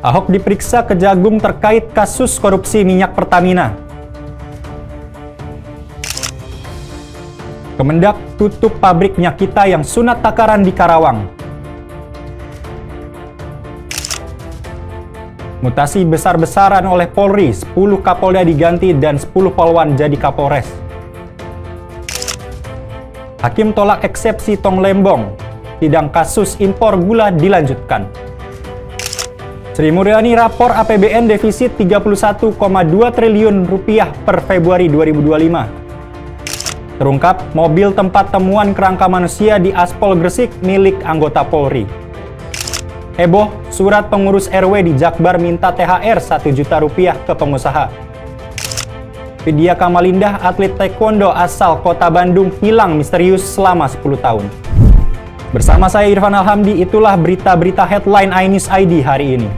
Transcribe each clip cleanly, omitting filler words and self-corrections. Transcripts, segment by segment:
Ahok diperiksa Kejagung terkait kasus korupsi minyak Pertamina. Kemendak tutup pabrik minyak kita yang sunat takaran di Karawang. Mutasi besar-besaran oleh Polri, 10 Kapolda diganti dan 10 Polwan jadi Kapolres. Hakim tolak eksepsi Tong Lembong, sidang kasus impor gula dilanjutkan. Sri Mulyani rapor APBN defisit 31,2 triliun rupiah per Februari 2025. Terungkap mobil tempat temuan kerangka manusia di Aspol Gresik milik anggota Polri. Heboh, surat pengurus RW di Jakbar minta THR 1 juta rupiah ke pengusaha. Vidya Kamalindah, atlet taekwondo asal kota Bandung, hilang misterius selama 10 tahun. Bersama saya Irfan Alhamdi, itulah berita-berita headline iNews ID hari ini.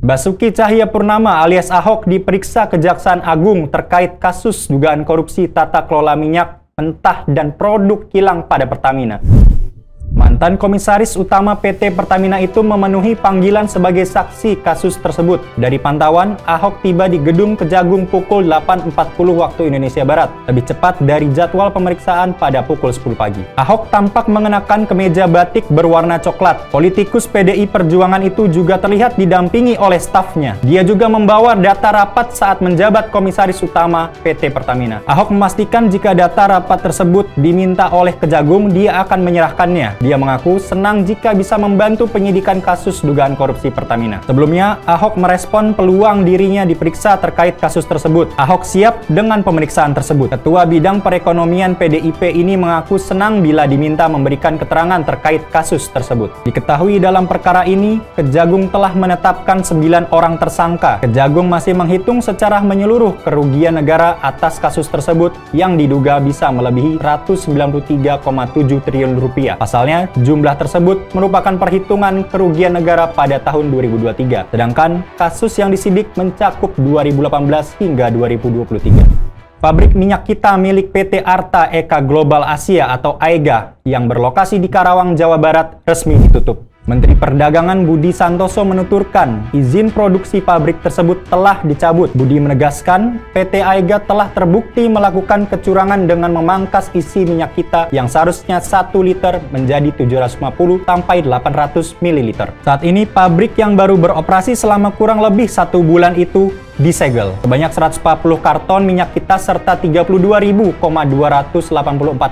Basuki Cahayapurnama alias Ahok diperiksa Kejaksaan Agung terkait kasus dugaan korupsi tata kelola minyak mentah dan produk kilang pada Pertamina. Mantan Komisaris Utama PT Pertamina itu memenuhi panggilan sebagai saksi kasus tersebut. Dari pantauan, Ahok tiba di Gedung Kejagung pukul 8.40 waktu Indonesia Barat, lebih cepat dari jadwal pemeriksaan pada pukul 10 pagi. Ahok tampak mengenakan kemeja batik berwarna coklat. Politikus PDI Perjuangan itu juga terlihat didampingi oleh stafnya. Dia juga membawa data rapat saat menjabat Komisaris Utama PT Pertamina. Ahok memastikan jika data rapat tersebut diminta oleh Kejagung, dia akan menyerahkannya. Dia mengaku senang jika bisa membantu penyidikan kasus dugaan korupsi Pertamina. Sebelumnya, Ahok merespon peluang dirinya diperiksa terkait kasus tersebut. Ahok siap dengan pemeriksaan tersebut. Ketua Bidang Perekonomian PDIP ini mengaku senang bila diminta memberikan keterangan terkait kasus tersebut. Diketahui dalam perkara ini, Kejagung telah menetapkan 9 orang tersangka. Kejagung masih menghitung secara menyeluruh kerugian negara atas kasus tersebut yang diduga bisa melebihi 193,7 triliun rupiah. Pasalnya, jumlah tersebut merupakan perhitungan kerugian negara pada tahun 2023, sedangkan kasus yang disidik mencakup 2018 hingga 2023. Pabrik minyak kita milik PT Arta Eka Global Asia atau AEGA yang berlokasi di Karawang, Jawa Barat resmi ditutup. Menteri Perdagangan Budi Santoso menuturkan izin produksi pabrik tersebut telah dicabut. Budi menegaskan PT AEGA telah terbukti melakukan kecurangan dengan memangkas isi minyak kita yang seharusnya 1 liter menjadi 750 sampai 800 ml. Saat ini pabrik yang baru beroperasi selama kurang lebih 1 bulan itu disegel. Sebanyak 140 karton minyak kita serta 32.284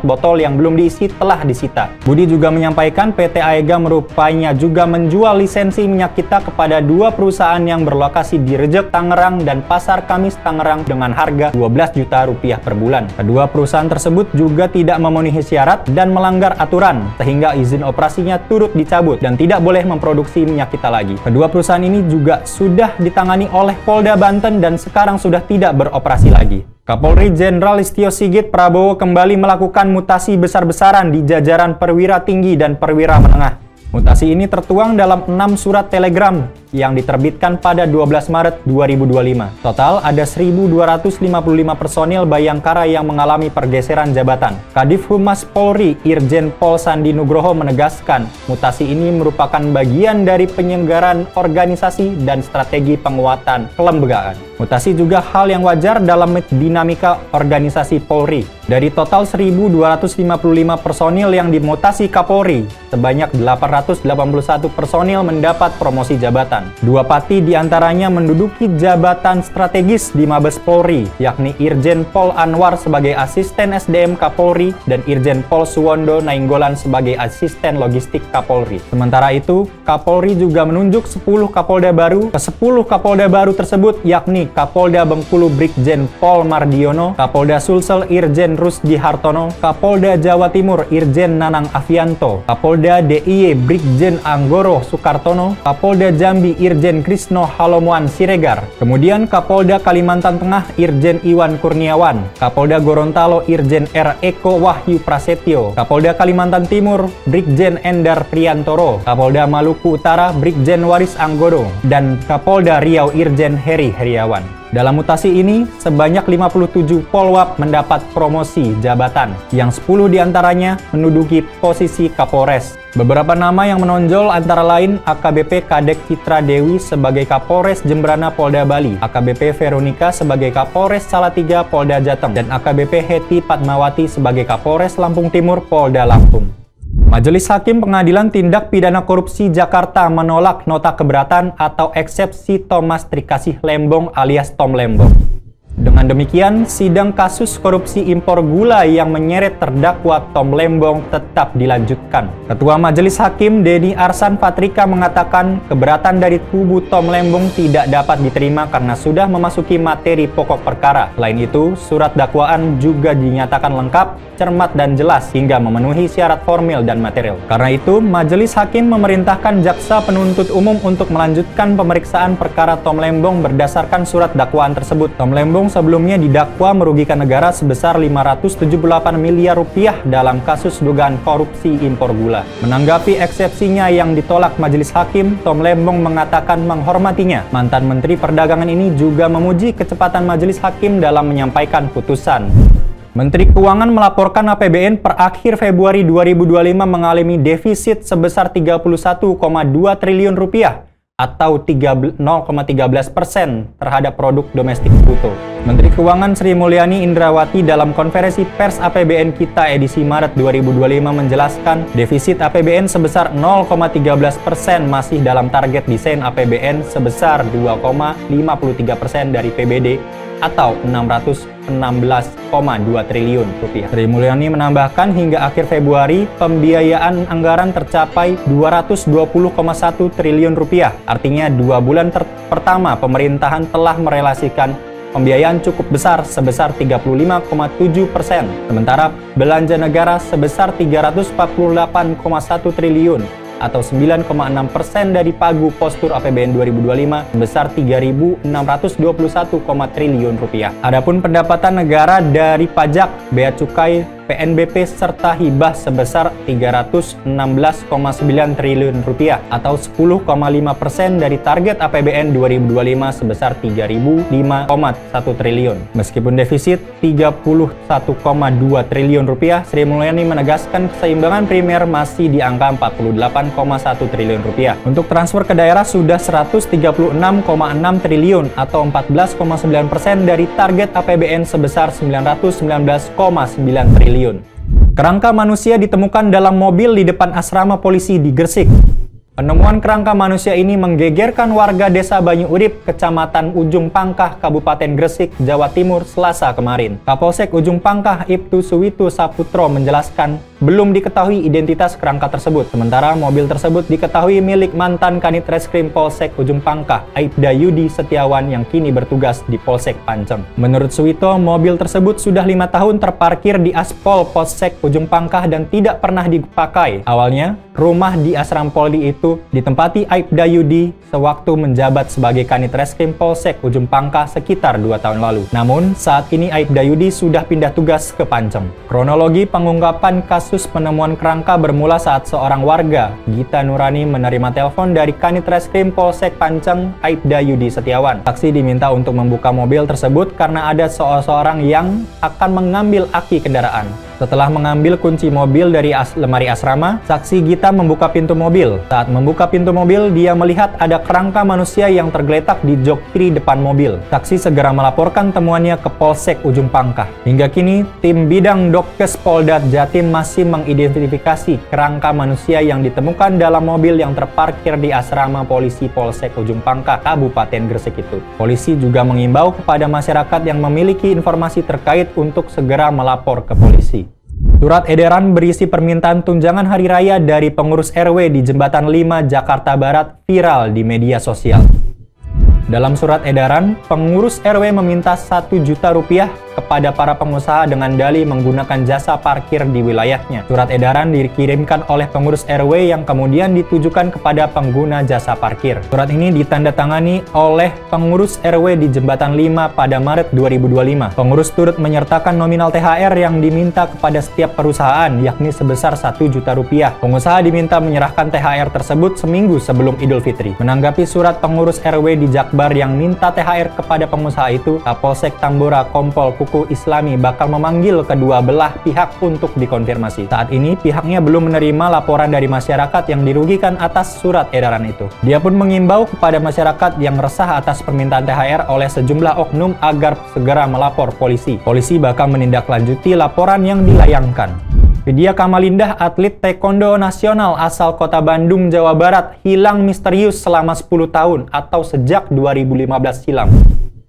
botol yang belum diisi telah disita. Budi juga menyampaikan PT AEGA merupanya juga menjual lisensi minyak kita kepada 2 perusahaan yang berlokasi di Rejek, Tangerang dan Pasar Kamis, Tangerang dengan harga 12 juta rupiah per bulan. Kedua perusahaan tersebut juga tidak memenuhi syarat dan melanggar aturan sehingga izin operasinya turut dicabut dan tidak boleh memproduksi minyak kita lagi. Kedua perusahaan ini juga sudah ditangani oleh Polda Banten dan sekarang sudah tidak beroperasi lagi. Kapolri Jenderal Listio Sigit Prabowo kembali melakukan mutasi besar-besaran di jajaran perwira tinggi dan perwira menengah. Mutasi ini tertuang dalam 6 surat telegram yang diterbitkan pada 12 Maret 2025. Total ada 1.255 personil Bayangkara yang mengalami pergeseran jabatan. Kadif Humas Polri Irjen Pol Sandi Nugroho menegaskan mutasi ini merupakan bagian dari penyelenggaraan organisasi dan strategi penguatan kelembagaan. Mutasi juga hal yang wajar dalam dinamika organisasi Polri. Dari total 1.255 personil yang dimutasi Kapolri, sebanyak 881 personil mendapat promosi jabatan. 2 pati diantaranya menduduki jabatan strategis di Mabes Polri, yakni Irjen Pol Anwar sebagai Asisten SDM Kapolri dan Irjen Pol Suwondo Nainggolan sebagai Asisten Logistik Kapolri. Sementara itu, Kapolri juga menunjuk 10 Kapolda baru. Ke-10 Kapolda baru tersebut yakni Kapolda Bengkulu Brigjen Pol Mardiono, Kapolda Sulsel Irjen Rusdi Hartono, Kapolda Jawa Timur Irjen Nanang Afianto, Kapolda DIY Brigjen Anggoro Soekartono, Kapolda Jambi Irjen Krisno Halomuan Siregar, kemudian Kapolda Kalimantan Tengah Irjen Iwan Kurniawan, Kapolda Gorontalo Irjen R. Eko Wahyu Prasetyo, Kapolda Kalimantan Timur Brigjen Endar Priantoro, Kapolda Maluku Utara Brigjen Waris Anggodo, dan Kapolda Riau Irjen Heri Heriawan. Dalam mutasi ini, sebanyak 57 polwap mendapat promosi jabatan, yang 10 diantaranya menduduki posisi Kapolres. Beberapa nama yang menonjol antara lain AKBP Kadek Citra Dewi sebagai Kapolres Jembrana Polda Bali, AKBP Veronica sebagai Kapolres Salatiga Polda Jateng, dan AKBP Heti Padmawati sebagai Kapolres Lampung Timur Polda Lampung. Majelis Hakim Pengadilan Tindak Pidana Korupsi Jakarta menolak nota keberatan atau eksepsi Thomas Trikasih Lembong alias Tom Lembong. Dengan demikian, sidang kasus korupsi impor gula yang menyeret terdakwa Tom Lembong tetap dilanjutkan. Ketua Majelis Hakim Denny Arsan Patrika mengatakan keberatan dari kubu Tom Lembong tidak dapat diterima karena sudah memasuki materi pokok perkara. Selain itu, surat dakwaan juga dinyatakan lengkap, cermat dan jelas hingga memenuhi syarat formil dan material. Karena itu, Majelis Hakim memerintahkan jaksa penuntut umum untuk melanjutkan pemeriksaan perkara Tom Lembong berdasarkan surat dakwaan tersebut. Tom Lembong sebelumnya didakwa merugikan negara sebesar 578 miliar rupiah dalam kasus dugaan korupsi impor gula. Menanggapi eksepsinya yang ditolak Majelis Hakim, Tom Lembong mengatakan menghormatinya. Mantan Menteri Perdagangan ini juga memuji kecepatan Majelis Hakim dalam menyampaikan putusan. Menteri Keuangan melaporkan APBN per akhir Februari 2025 mengalami defisit sebesar 31,2 triliun rupiah atau 0,13% terhadap produk domestik bruto. Menteri Keuangan Sri Mulyani Indrawati dalam konferensi pers APBN Kita edisi Maret 2025 menjelaskan defisit APBN sebesar 0,13% masih dalam target desain APBN sebesar 2,53% dari PBD atau 616,2 triliun rupiah. Sri Mulyani menambahkan hingga akhir Februari pembiayaan anggaran tercapai 220,1 triliun rupiah. Artinya 2 bulan pertama pemerintahan telah merelasikan pembiayaan cukup besar sebesar 35,7%. Sementara belanja negara sebesar 348,1 triliun atau 9,6% dari pagu postur APBN 2025 sebesar 3.621, triliun rupiah. Adapun pendapatan negara dari pajak, bea cukai, PNBP serta hibah sebesar 316,9 triliun rupiah atau 10,5% dari target APBN 2025 sebesar 3.005,1 triliun. Meskipun defisit 31,2 triliun rupiah, Sri Mulyani menegaskan keseimbangan primer masih di angka 48,1 triliun rupiah. Untuk transfer ke daerah sudah 136,6 triliun atau 14,9% dari target APBN sebesar 919,9 triliun. Kerangka manusia ditemukan dalam mobil di depan asrama polisi di Gresik. Penemuan kerangka manusia ini menggegerkan warga Desa Banyu Urip, Kecamatan Ujung Pangkah, Kabupaten Gresik, Jawa Timur, Selasa kemarin. Kapolsek Ujung Pangkah, Ibtu Suwito Saputro menjelaskan belum diketahui identitas kerangka tersebut. Sementara mobil tersebut diketahui milik mantan Kanit Reskrim Polsek Ujung Pangkah, Aibda Yudi Setiawan yang kini bertugas di Polsek Panceng. Menurut Suwito, mobil tersebut sudah 5 tahun terparkir di aspal Polsek Ujung Pangkah dan tidak pernah dipakai. Awalnya, rumah di Asram Polri itu ditempati Aibda Yudi sewaktu menjabat sebagai Kanit Reskrim Polsek Ujung Pangkah sekitar 2 tahun lalu. Namun, saat ini Aibda Yudi sudah pindah tugas ke Panceng. Kronologi pengungkapan kasus penemuan kerangka bermula saat seorang warga, Gita Nurani, menerima telepon dari Kanit Reskrim Polsek Panceng, Aibda Yudi Setiawan. Saksi diminta untuk membuka mobil tersebut karena ada seseorang yang akan mengambil aki kendaraan. Setelah mengambil kunci mobil dari lemari asrama, saksi Gita membuka pintu mobil. Saat membuka pintu mobil, dia melihat ada kerangka manusia yang tergeletak di jok kiri depan mobil. Saksi segera melaporkan temuannya ke Polsek Ujung Pangkah. Hingga kini, tim bidang Dokkes Polda Jatim masih mengidentifikasi kerangka manusia yang ditemukan dalam mobil yang terparkir di asrama polisi Polsek Ujung Pangkah, Kabupaten Gresik itu. Polisi juga mengimbau kepada masyarakat yang memiliki informasi terkait untuk segera melapor ke polisi. Surat edaran berisi permintaan tunjangan hari raya dari pengurus RW di Jembatan 5, Jakarta Barat viral di media sosial. Dalam surat edaran, pengurus RW meminta 1 juta rupiah kepada para pengusaha dengan dalih menggunakan jasa parkir di wilayahnya. Surat edaran dikirimkan oleh pengurus RW yang kemudian ditujukan kepada pengguna jasa parkir. Surat ini ditandatangani oleh pengurus RW di Jembatan 5 pada Maret 2025. Pengurus turut menyertakan nominal THR yang diminta kepada setiap perusahaan, yakni sebesar Rp1.000.000. Pengusaha diminta menyerahkan THR tersebut seminggu sebelum Idul Fitri. Menanggapi surat pengurus RW di Jakbar yang minta THR kepada pengusaha itu, Kapolsek Tambora Kompol Kuku Islami bakal memanggil kedua belah pihak untuk dikonfirmasi. Saat ini pihaknya belum menerima laporan dari masyarakat yang dirugikan atas surat edaran itu. Dia pun mengimbau kepada masyarakat yang resah atas permintaan THR oleh sejumlah oknum agar segera melapor polisi. Polisi bakal menindaklanjuti laporan yang dilayangkan. Vidya Kamalindah, atlet taekwondo nasional asal Kota Bandung, Jawa Barat, hilang misterius selama 10 tahun atau sejak 2015 silam.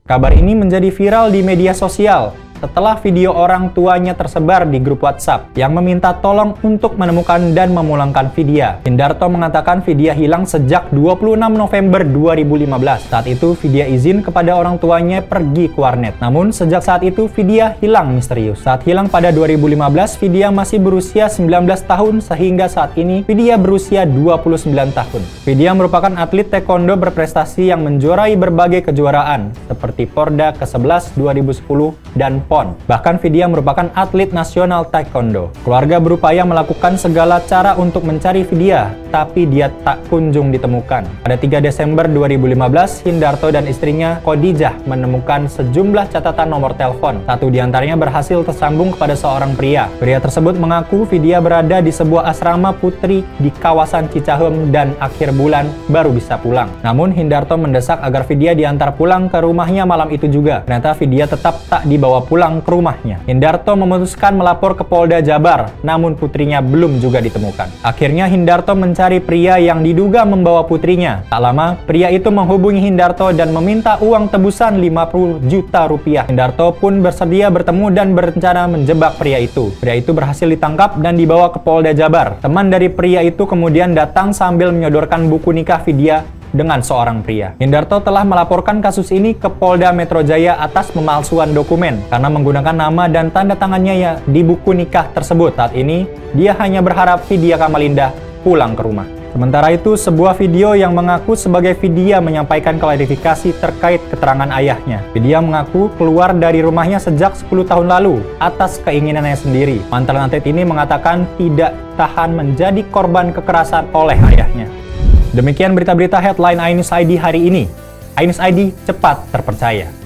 Kabar ini menjadi viral di media sosial setelah video orang tuanya tersebar di grup WhatsApp yang meminta tolong untuk menemukan dan memulangkan Vidya. Hindarto mengatakan Vidya hilang sejak 26 November 2015. Saat itu Vidya izin kepada orang tuanya pergi ke warnet. Namun sejak saat itu Vidya hilang misterius. Saat hilang pada 2015, Vidya masih berusia 19 tahun sehingga saat ini Vidya berusia 29 tahun. Vidya merupakan atlet taekwondo berprestasi yang menjuarai berbagai kejuaraan seperti Porda ke-11 2010 dan PON. Bahkan Vidya merupakan atlet nasional taekwondo. Keluarga berupaya melakukan segala cara untuk mencari Vidya, tapi dia tak kunjung ditemukan. Pada 3 Desember 2015, Hindarto dan istrinya Khadijah menemukan sejumlah catatan nomor telepon. Satu diantaranya berhasil tersambung kepada seorang pria. Pria tersebut mengaku Vidya berada di sebuah asrama putri di kawasan Cicahem dan akhir bulan baru bisa pulang. Namun Hindarto mendesak agar Vidya diantar pulang ke rumahnya malam itu juga. Ternyata Vidya tetap tak dibawa pulang ke rumahnya. Hindarto memutuskan melapor ke Polda Jabar, namun putrinya belum juga ditemukan. Akhirnya Hindarto mencari pria yang diduga membawa putrinya. Tak lama, pria itu menghubungi Hindarto dan meminta uang tebusan 50 juta rupiah. Hindarto pun bersedia bertemu dan berencana menjebak pria itu. Pria itu berhasil ditangkap dan dibawa ke Polda Jabar. Teman dari pria itu kemudian datang sambil menyodorkan buku nikah Vidya dengan seorang pria. Hindarto telah melaporkan kasus ini ke Polda Metro Jaya atas pemalsuan dokumen karena menggunakan nama dan tanda tangannya ya di buku nikah tersebut. Saat ini, dia hanya berharap Vidya Kamalindah pulang ke rumah. Sementara itu, sebuah video yang mengaku sebagai Vidya menyampaikan klarifikasi terkait keterangan ayahnya. Vidya mengaku keluar dari rumahnya sejak 10 tahun lalu atas keinginannya sendiri. Mantan atlet ini mengatakan tidak tahan menjadi korban kekerasan oleh ayahnya. Demikian berita-berita headline iNews ID hari ini. iNews ID, cepat terpercaya.